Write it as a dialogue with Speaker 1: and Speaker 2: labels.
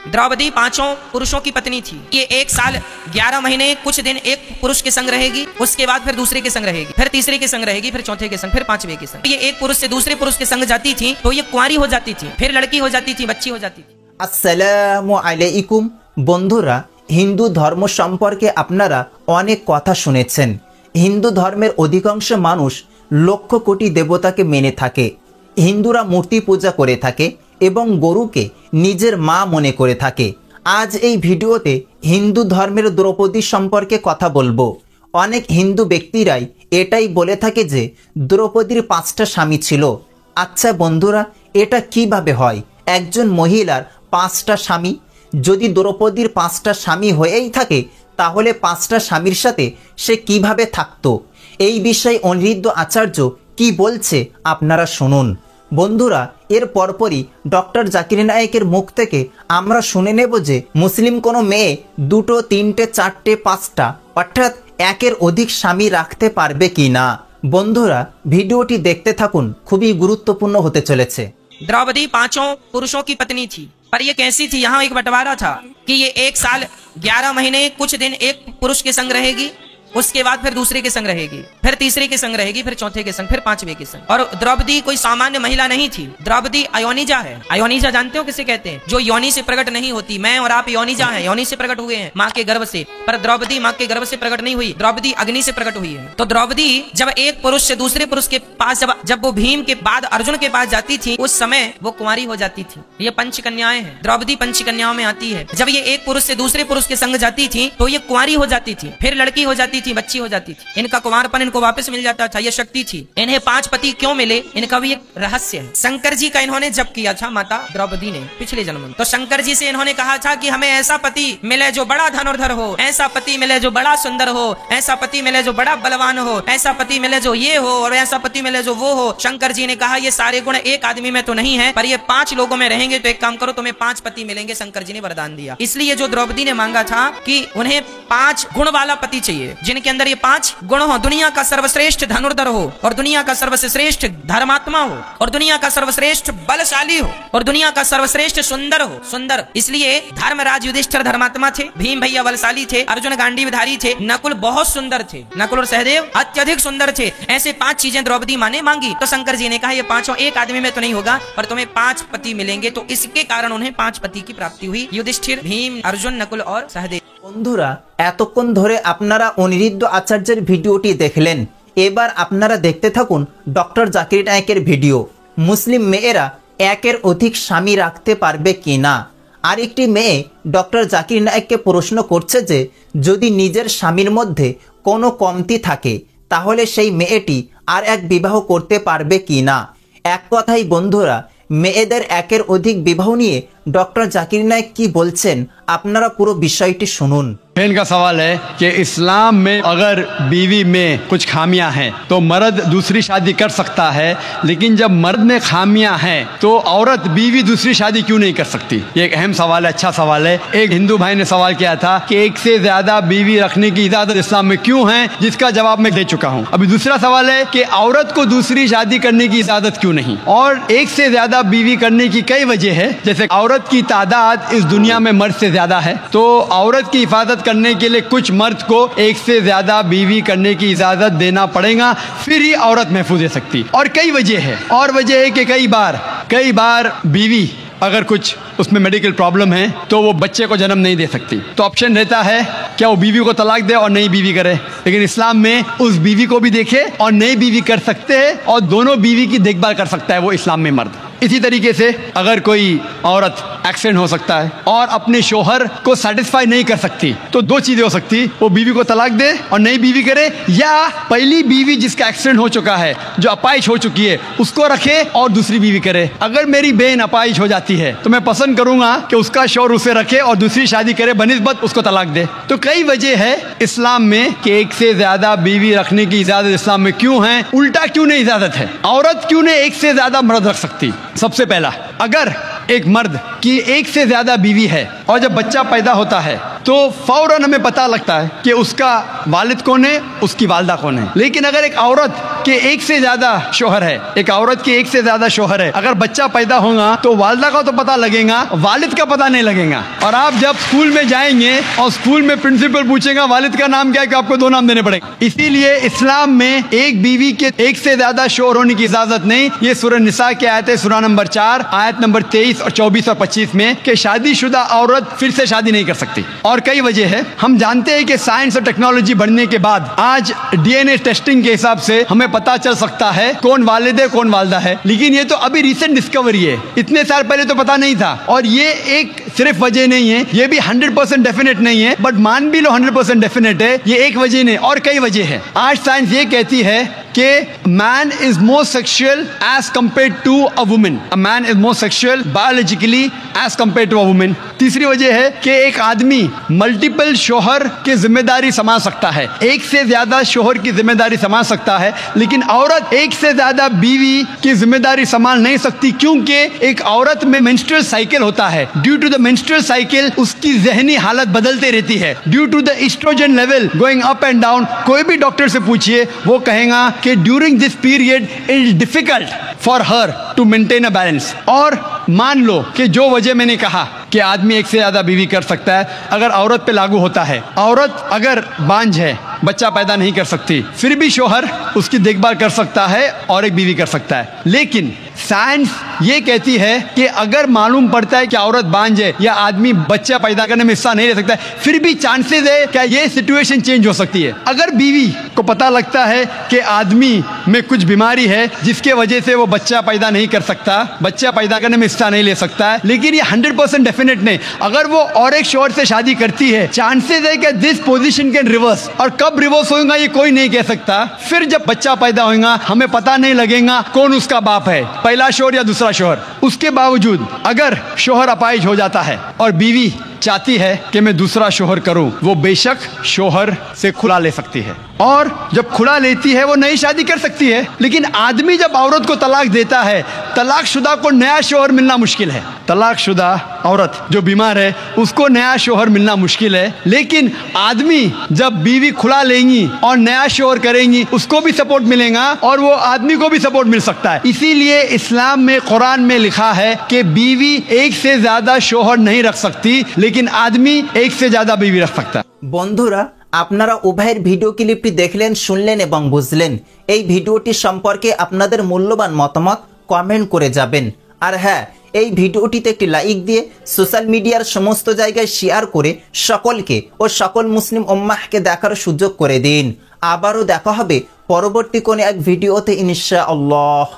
Speaker 1: द्रौपदी 5 पुरुषों की पत्नी थी। ये 1 साल 11 महीने कुछ दिन एक पुरुष के संग रहेगी, उसके बाद फिर दूसरे के संग रहेगी, फिर तीसरे के संग रहेगी, फिर चौथे के संग, फिर 5वें के संग। ये एक पुरुष से दूसरे पुरुष के संग जाती थी तो ये कुंवारी हो जाती थी, फिर लड़की हो जाती थी, बच्ची हो जाती थी।
Speaker 2: আসসালামু আলাইকুম বন্ধুরা, হিন্দু ধর্ম সম্পর্কে আপনারা অনেক কথা শুনেছেন। হিন্দু ধর্মের অধিকাংশ মানুষ লক্ষ কোটি দেবতাকে মেনে থাকে। হিন্দুরা মূর্তি পূজা করে থাকে এবং গরুকে নিজের মা মনে করে থাকে। আজ এই ভিডিওতে হিন্দু ধর্মের দ্রৌপদী সম্পর্কে কথা বলবো। অনেক হিন্দু ব্যক্তিরাই এটাই বলে থাকে যে দ্রৌপদীর 5টা স্বামী ছিল। আচ্ছা বন্ধুরা, এটা কিভাবে হয়? একজন মহিলার 5টা স্বামী? যদি দ্রৌপদীর 5টা স্বামী হয়েই থাকে তাহলে 5টা স্বামীর সাথে সে কিভাবে থাকতো? এই বিষয়ে অনিরুদ্ধ আচার্য কি বলছে আপনারা শুনুন। বন্ধুরা, এর পরপরই ডক্টর জাকির নায়েকের মুখ থেকে আমরা শুনে নেব যে মুসলিম কোনো মেয়ে 2টো 3টে 4টে 5টা অর্থাৎ একের অধিক স্বামী রাখতে পারবে কি না। বন্ধুরা, ভিডিওটি দেখতে থাকুন, খুবই গুরুত্বপূর্ণ হতে চলেছে।
Speaker 1: द्रौपदी 5 पुरुषों की पत्नी थी, पर ये कैसी थी? यहाँ एक बंटवारा था कि ये 1 साल 11 महीने कुछ दिन एक पुरुष के संग रहेगी, उसके बाद फिर दूसरे के संग रहेगी, फिर तीसरे के संग रहेगी, फिर चौथे के संग, फिर 5वें के संग। और द्रौपदी कोई सामान्य महिला नहीं थी। द्रौपदी अयोनिजा है। अयोनिजा जानते हो किसे कहते हैं? जो योनि से प्रकट नहीं होती। मैं और आप योनिजा हैं, योनि से प्रकट हुए हैं माँ के गर्भ से, पर द्रौपदी माँ के गर्भ से प्रकट नहीं हुई, द्रौपदी अग्नि से प्रकट हुई है। तो द्रौपदी जब एक पुरुष से दूसरे पुरुष के पास जब वो भीम के बाद अर्जुन के पास जाती थी, उस समय वो कुंवारी हो जाती थी। ये पंचकन्याएं हैं, द्रौपदी पंचकन्याओं में आती है। जब ये एक पुरुष से दूसरे पुरुष के संग जाती थी तो ये कुंवारी हो जाती थी, फिर लड़की हो जाती थी, बच्ची हो जाती थी। इनका कुंवारपन इनको वापस मिल जाता था। ये शक्ति थी। इन्हें 5 पति क्यों मिले, इनका भी एक रहस्य है। शंकर जी का इन्होंने जप किया था माता द्रौपदी ने पिछले जन्म में। तो शंकर जी से इन्होंने कहा था कि हमें ऐसा पति मिले जो बड़ा धनुर्धर हो, ऐसा पति मिले जो बड़ा सुंदर हो, ऐसा पति मिले जो बड़ा बलवान हो, ऐसा पति मिले जो ये हो और ऐसा पति मिले जो वो हो। शंकर जी ने कहा ये सारे गुण एक आदमी में तो नहीं है, पर ये 5 लोगों में रहेंगे तो एक काम करो, तुम्हें 5 पति मिलेंगे। शंकर जी ने वरदान दिया। इसलिए जो द्रौपदी ने मांगा था कि उन्हें 5 गुण वाला पति चाहिए, जिनके अंदर ये 5 गुण हो। दुनिया का सर्वश्रेष्ठ धनुर्धर हो, और दुनिया का सर्वश्रेष्ठ धर्मात्मा हो, और दुनिया का सर्वश्रेष्ठ बलशाली हो, और दुनिया का सर्वश्रेष्ठ सुंदर हो। सुंदर इसलिए धर्मराज युधिष्ठिर धर्मात्मा थे, भीम भैया बलशाली थे, अर्जुन गांडीवधारी थे, नकुल बहुत सुंदर थे, नकुल और सहदेव अत्यधिक सुंदर थे। ऐसे 5 चीजें द्रौपदी माँ ने मांगी। तो शंकर जी ने कहा ये 5 एक आदमी में तो नहीं होगा, पर तुम्हें 5 पति मिलेंगे। तो इसके कारण उन्हें 5 पति की प्राप्ति हुई, युधिष्ठिर, भीम, अर्जुन, नकुल और सहदेव।
Speaker 2: বন্ধুরা, এতক্ষণ ধরে আপনারা অনিরুদ্ধ আচার্যের ভিডিওটি দেখলেন। এবার আপনারা দেখতে থাকুন ডক্টর জাকির নায়েকের ভিডিও। মুসলিম মেয়েরা একের অধিক স্বামী রাখতে পারবে কি না। আরেকটি মেয়ে ডক্টর জাকির নায়েককে প্রশ্ন করছে যে যদি নিজের স্বামীর মধ্যে কোনো কমতি থাকে তাহলে সেই মেয়েটি আর এক বিবাহ করতে পারবে কি না। এক কথাই বন্ধুরা, মেয়েদের একের অধিক বিবাহ নিয়ে डॉक्टर जाकिर नायक की बोलছেন আপনারা পুরো বিষয়টি শুনুন।
Speaker 3: इनका सवाल है कि इस्लाम में अगर बीवी में कुछ खामियां हैं तो मर्द दूसरी शादी कर सकता है, लेकिन जब मर्द में खामियां हैं तो औरत बीवी दूसरी शादी क्यों नहीं कर सकती? ये एक अहम सवाल है, अच्छा सवाल है। एक हिंदू भाई ने सवाल किया था कि एक से ज्यादा बीवी रखने की इजाजत इस्लाम में क्यों है, जिसका जवाब मैं दे चुका हूँ। अभी दूसरा सवाल है कि औरत को दूसरी शादी करने की इजाजत क्यों नहीं, और एक से ज्यादा बीवी करने की कई वजह है। जैसे औरत की तादाद इस दुनिया में मर्द से ज्यादा है, तो औरत की हिफाजत करने के लिए कुछ मर्द को एक से ज्यादा बीवी करने की इजाजत देना पड़ेगा, फिर ही औरत महफूज रह सकती। और कई वजह है, और वजह है कि कई बार बीवी अगर कुछ उसमें मेडिकल प्रॉब्लम है तो वो बच्चे को जन्म नहीं दे सकती, तो ऑप्शन रहता है क्या वो बीवी को तलाक दे और नई बीवी करे। लेकिन इस्लाम में उस बीवी को भी देखे और नई बीवी कर सकते हैं, और दोनों बीवी की देखभाल कर सकता है वो इस्लाम में मर्द। इसी तरीके से अगर कोई औरत एक्सीडेंट हो सकता है और अपने शोहर को सेटिस्फाई नहीं कर सकती, तो 2 चीजें हो सकती, वो बीवी को तलाक दे और नई बीवी करे, या पहली बीवी जिसका एक्सीडेंट हो चुका है, जो अपाहिज हो चुकी है, उसको रखे और दूसरी बीवी करे। अगर मेरी बहन अपाहिज हो जाती है तो मैं पसंद करूंगा कि उसका शोहर उसे रखे और दूसरी शादी करे बनिस्बत उसको तलाक दे। तो कई वजह है इस्लाम में कि एक से ज्यादा बीवी रखने की इजाजत इस्लाम में क्यों है, उल्टा क्यों नहीं इजाजत है, औरत क्यों नहीं एक से ज्यादा मर्द रख सकती। सबसे पहला, अगर एक मर्द की एक से ज्यादा बीवी है और जब बच्चा पैदा होता है तो फौरन हमें पता लगता है कि उसका वालिद कौन है, उसकी वालदा कौन है। लेकिन अगर एक औरत के एक से ज्यादा शोहर है, एक औरत के एक से ज्यादा शोहर है, अगर बच्चा पैदा होगा तो वालदा का तो पता लगेगा, वालिद का पता नहीं लगेगा। और आप जब स्कूल में जाएंगे और स्कूल में प्रिंसिपल पूछेगा वालिद का नाम क्या है, कि आपको 2 नाम देने पड़ेंगे। इसीलिए इस्लाम में एक बीवी के एक से ज्यादा शोहर होने की इजाजत नहीं। ये सूरह निसा की आयत है, सूरह नंबर 4 आयत नंबर 23 और 24 और 25 में कि शादीशुदा औरत फिर से शादी नहीं कर सकती। और कई वजह है। हम जानते हैं कि साइंस और टेक्नोलॉजी बढ़ने के बाद आज डीएनए टेस्टिंग के हिसाब से हमें पता चल सकता है कौन वालिद है कौन वालदा है। लेकिन ये तो अभी रिसेंट डिस्कवरी है, इतने साल पहले तो पता नहीं था। और ये एक सिर्फ वजह नहीं है, ये भी 100% डेफिनेट नहीं है, बट मान भी लो 100% डेफिनेट है। ये एक वजह नहीं और कई वजह है। आज साइंस ये कहती है कि man is more sexual as compare to a women. A man is more sexual biologically as compare to a women. तीसरी वजह है कि एक आदमी मल्टीपल शोहर की जिम्मेदारी संभाल सकता है, एक से ज्यादा शोहर की जिम्मेदारी संभाल सकता है, लेकिन औरत एक से ज्यादा बीवी की जिम्मेदारी संभाल नहीं सकती, क्योंकि एक औरत में मेंस्ट्रुअल साइकिल होता है। Due to the menstrual cycle उसकी जहनी हालत बदलते रहती है, due to the estrogen level going up and down. कोई भी डॉक्टर से पूछिए, वो कहेगा कि during this period it is difficult for her to maintain a balance. और मान लो कि जो वजह मैंने कहा कि आदमी एक से ज्यादा बीवी कर सकता है, अगर औरत पे लागू होता है, औरत अगर बांझ है, बच्चा पैदा नहीं कर सकती, फिर भी शोहर उसकी देखभाल कर सकता है और एक बीवी कर सकता है। लेकिन साइंस ये कहती है कि अगर मालूम पड़ता है कि औरत बांझ है या आदमी बच्चा पैदा करने में हिस्सा नहीं ले सकता है, फिर भी चांसेस है कि ये सिचुएशन चेंज हो सकती है। अगर बीवी को पता लगता है कि आदमी में कुछ बीमारी है जिसके वजह से वो बच्चा पैदा नहीं कर सकता, बच्चा पैदा करने में हिस्सा नहीं ले सकता है, लेकिन ये 100% डेफिनेट नहीं, अगर वो और एक शोहर से शादी करती है, चांसेस है कि दिस पोजीशन कैन रिवर्स। और कब रिवर्स होगा ये कोई नहीं कह सकता। फिर जब बच्चा पैदा होगा हमें पता नहीं लगेगा कौन उसका बाप है, पहला शोहर या दूसरा शोहर। उसके बावजूद अगर शोहर अपाहिज हो जाता है और बीवी चाहती है कि मैं दूसरा शोहर करूं, वो बेशक शोहर से खुला ले सकती है। और जब खुला लेती है वो नई शादी कर सकती है। लेकिन आदमी जब औरत को तलाक देता है, तलाकशुदा को नया शोहर मिलना मुश्किल है। तलाकशुदा औरत जो बीमार है उसको नया शोहर मिलना मुश्किल है। लेकिन आदमी जब बीवी खुला लेंगी और नया शोहर करेंगी, उसको भी सपोर्ट मिलेगा और वो आदमी को भी सपोर्ट मिल सकता है। इसीलिए इस्लाम में, कुरान में लिखा है कि बीवी एक से ज्यादा शोहर नहीं रख सकती, लेकिन आदमी एक से ज्यादा बीवी रख सकता है।
Speaker 2: বন্ধুরা, আপনারা উভয়ের ভিডিও ক্লিপটি দেখলেন, শুনলেন এবং বুঝলেন। এই ভিডিওটি সম্পর্কে আপনাদের মূল্যবান মতামত কমেন্ট করে যাবেন। আর হ্যাঁ, এই ভিডিওটিতে একটি লাইক দিয়ে সোশ্যাল মিডিয়ার সমস্ত জায়গায় শেয়ার করে সকলকে ও সকল মুসলিম উম্মাহকে দেখার সুযোগ করে দিন। আবারও দেখা হবে পরবর্তী কোনো এক ভিডিওতে ইনশাআল্লাহ।